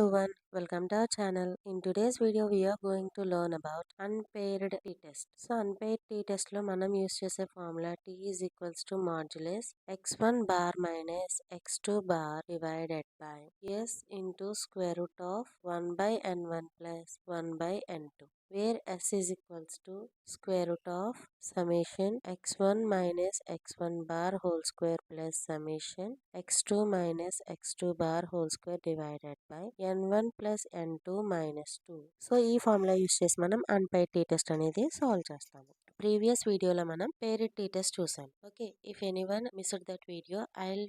everyone, welcome to our channel. In today's video, we are going to learn about unpaired t-test. So, unpaired t-test లో మనం use చేసే formula t is equals to modulus x1 bar minus x2 bar divided by s into square root of 1 by n1 plus 1 by n2. Where s is equals to square root of summation x1 minus x1 bar whole square plus summation x2 minus x2 bar whole square divided by n1 plus n2 minus 2. So ఈ formula use చేసి మనం unpaired t test అనేది solve చేస్తాము. Previous వీడియోలో మనం paired t test చూసాం. Okay, if anyone missed that video I'll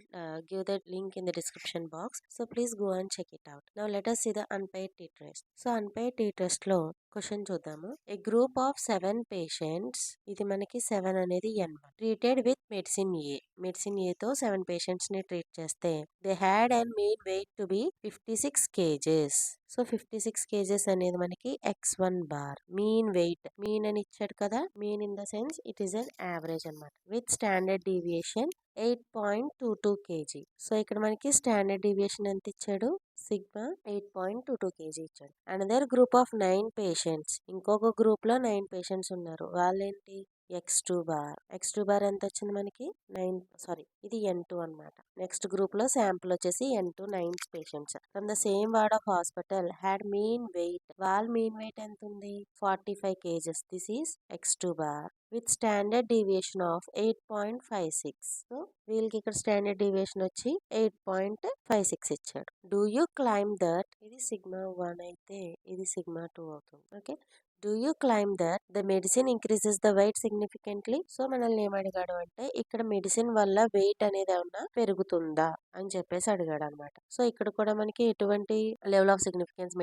give that link in the description box. So please go and check it out. Now let us see the unpaired t test. So unpaired t test లో question చూద్దాము. A group of 7 patients, ఇది మనకి 7 అనేది n1, treated with medicine A. Medicine A తో 7 patients ని treat చేస్తే they had and mean weight to be 56 kgs. So 56 kgs అనేది మనకి x1 bar. Mean wait, mean అని ఇచ్చాడు కదా, mean in the sense it is an average అనమాట. With standard deviation 8.22 kg. So ఇక్కడ మనకి స్టాండర్డ్ డీవియేషన్ ఎంత ఇచ్చాడు, సిగ్మా 8.22 kg ఇచ్చాడు. అనదర్ గ్రూప్ ఆఫ్ 9 పేషెంట్స్, ఇంకొక గ్రూప్ లో 9 పేషెంట్స్ ఉన్నారు. వాళ్ళేంటి x2 బార్. x2 బార్ ఎంత వచ్చింది మనకి 9, ఇది n2 అనమాట. నెక్స్ట్ గ్రూప్ లో శాంపుల్ వచ్చేసి n2 9 patients from the same ward of hospital had mean weight. వాళ్ళ మీన్ వెయిట్ ఎంత ఉంది, 45 kgs. This is x2 bar with standard deviation of 8.56. So వీళ్ళకి ఇక్కడ స్టాండర్డ్ డీవియేషన్ వచ్చి 8.56 ఇచ్చాడు. డూ యూ క్లైమ్ దట్, ఇది సిగ్మా 1 అయితే ఇది సిగ్మా 2 అవుతుంది. Okay, do you claim that the medicine increases the weight significantly. So మనల్ని ఏమడిగాడు అంటే ఇక్కడ మెడిసిన్ వల్ల వెయిట్ అనేది ఏమన్నా పెరుగుతుందా అని చెప్పేసి అడిగాడు అనమాట. సో ఇక్కడ కూడా మనకి ఎటువంటి లెవెల్ ఆఫ్ సిగ్నిఫికెన్స్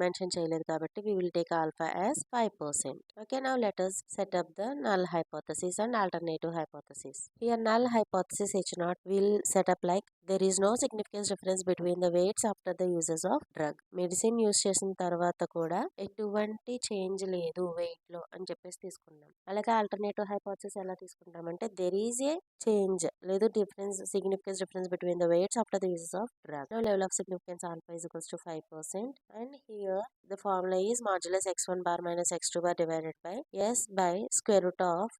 మెన్షన్ చేయలేదు కాబట్టి we will take alpha as 5%. Okay, now let us set up the null hypothesis and alternative hypothesis. Here null hypothesis H0 will set up like there is no significant difference between the weights after the uses of drug. Medicine use చేసిన తర్వాత కూడా ఎటువంటి change లేదు wait లో అని చెప్పేసి తీసుకున్నాం. అలాగే ఆల్టర్నేటివ్ హైపోథసిస్ ఎలా తీసుకుంటామంటే there is a change, లేదు difference, significant difference between the weights after the uses of drug. Now level of significance alpha is equals to 5%, and here the formula is modulus x1 bar minus x2 bar divided by s by square root of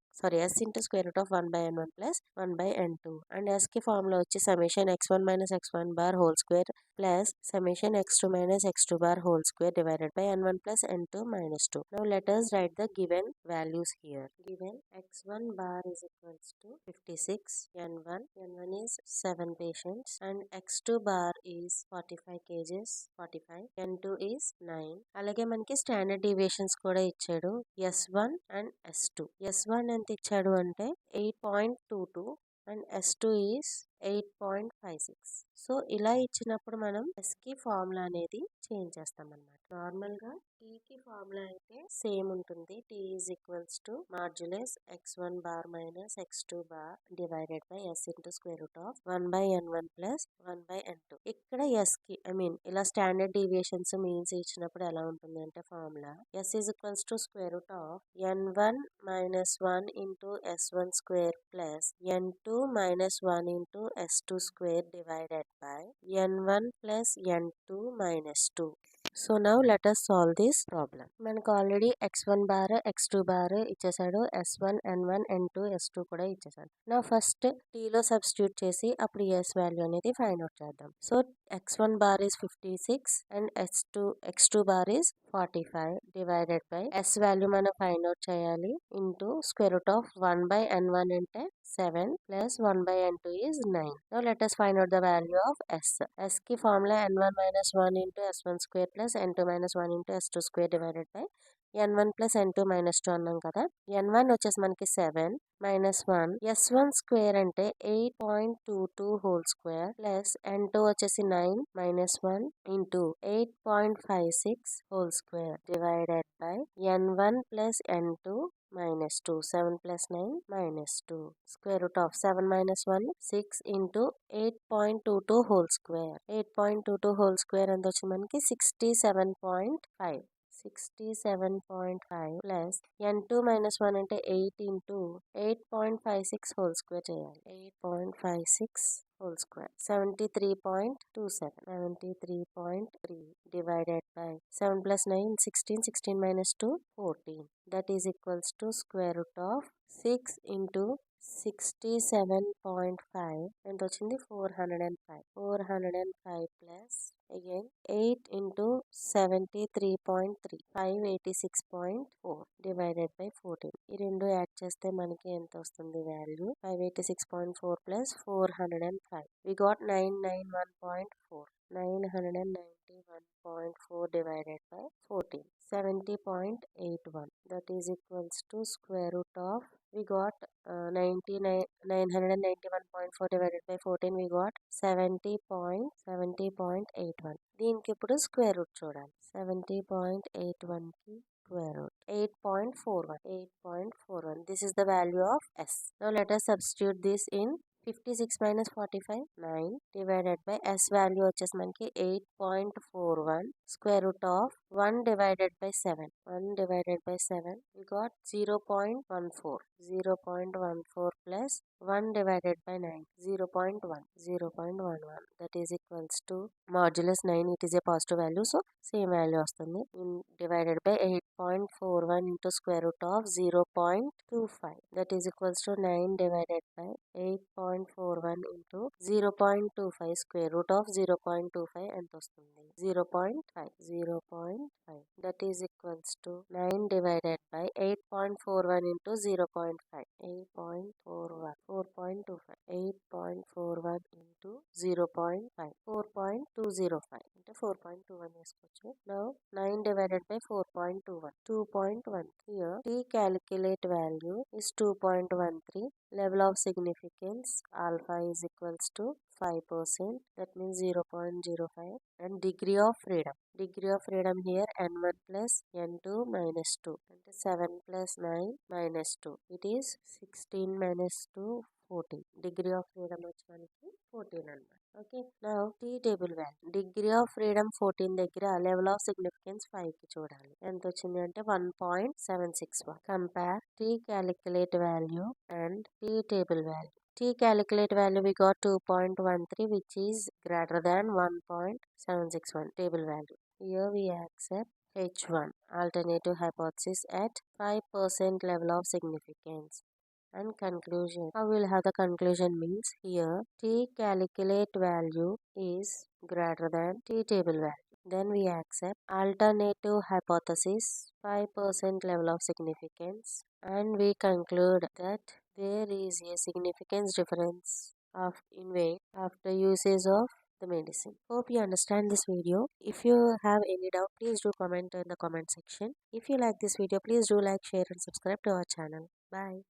s into square root of 1 by n1 plus 1 by n2, and s की formula వచ్చి summation x1 minus x1 bar whole square plus summation x2 minus x2 bar whole square divided by n1 plus n2 minus 2. Now let us write the given values here. Given x1 bar is equals to 56, n1 is 7 patients, and x2 bar is 45 kgs, 45, n2 is 9. అలాగే మనకి standard deviations కూడా ఇచ్చాడు, s1 and s2. s1 ఎంత ఇచ్చాడు అంటే 8.22 and s2 is 8.56. So ఇలా ఇచ్చినప్పుడు మనం s కి ఫార్ములా అనేది చేంజ్ చేస్తాం అన్నమాట. నార్మల్ గా t కి ఫార్ములా అయితే సేమ్ ఉంటుంది, t is equals to modulus x1 bar minus x2 bar divided by s into square root of 1 by n1 plus 1 by n2. ఇక్కడ s కి ఇలా స్టాండర్డ్ డీవియేషన్స్ మీన్స్ ఇచ్చినప్పుడు ఎలా ఉంటుంది అంటే formula s is equals to square root of n1 minus 1 into s1 square plus n2 minus 1 into s2 square divided by n1 plus n2 minus 2. So now let us solve this problem. మనకు already x1 bar x2 bar ఇచ్చేసాడు, s1 n1 n2 s2 కూడా ఇచ్చేసాడు. నా first t లో substitute చేసి అప్పుడు s value అనేది find out చేద్దాం. So x1 bar is 56 and x2 bar is 45 divided by s value మనం ఫైండ్ అవుట్ చేయాలి into square root of 1 by n1 అంటే 7 plus 1 by n2 is 9. Now let us find out the value of s. s की formula n1 minus 1 into s1 square plus n2 minus 1 into s2 square divided by n1 plus n2 minus 2 అన్నాం కదా. n1 వచ్చేసి మనకి 7 minus 1, s1 square అంటే 8.22 whole square plus n2 వచ్చేసి 9 minus 1 into 8.56 whole square divided by n1 plus n2 minus 2, 7 plus 9 minus 2. Square root of 7 minus 1, 6 into 8.22 whole square. 8.22 whole square ఎంత వచ్చి మనకి 67.5. 67.5 plus n2 minus 1 అంటే 8 into 8.56 whole square చేయాలి. 8.56 whole square. 73.27. 73.3 divided by 7 plus 9, 16. 16 minus 2, 14. That is equals to square root of 6 into 67.5 ఎంత వచ్చింది 405. 405 plus again 8 into 73.3 586.4 divided by 14. ఈ రెండు add చేస్తే మనకి ఎంత వస్తుంది value 586.4 plus 405. We got 991.4. 991.4 divided by 14. 70.81. That is equals to square root of, we got 991.4 divided by 14, we got 70.81. దీనికి ఇప్పుడు స్క్వేర్ రూట్ చూడాలి. 70.81 కి square root 8.41. 8.41. This is the value of S. Now let us substitute this in 56 minus 45, 9 divided by S value వచ్చేసి మనకి 8.41 square root of 1 divided by 7. 1 divided by 7, we got 0.14. 0.14 plus 1 divided by 9, 0.1. 0.11. That is equals to modulus 9. It is a positive value, so same value వస్తుంది. Divided by 8.41 into square root of 0.25. That is equals to 9 divided by 8.41 into 0.25 square root of 0.25 ఎంత వస్తుంది 0.5. 0.5. That is equals to 9 divided by 8.41 into 0.5. 8.41. 4.25. 8.41 into 0.5. 4.205 అంటే 4.21 వేసుకోవచ్చు. Now 9 divided by 4.21. 2.1. Here T calculate value is 2.13. Level of significance alpha is equals to 5%. That means 0.05. And degree of freedom. Degree of freedom here n1 plus n2 minus 2. And 7 plus 9 minus 2. It is 16 minus 2, 14. Degree of freedom వచ్చి మనకి 14 అన్నమాట. Okay, now t table value. Degree of freedom 14 దగ్గర level of significance 5 కి చూడాలి. ఎంత వచ్చింది అంటే 1.761. Compare t calculate value and t table value. T calculate value, we got 2.13, which is greater than 1.761 table value. Here we accept H1 alternative hypothesis at 5% level of significance. And conclusion, how we'll have the conclusion means here T calculate value is greater than T table value. Then we accept alternative hypothesis 5% level of significance, and we conclude that there is a significance difference in weight after usage of the medicine. Hope you understand this video. If you have any doubt, please do comment in the comment section. If you like this video, please do like, share and subscribe to our channel. Bye.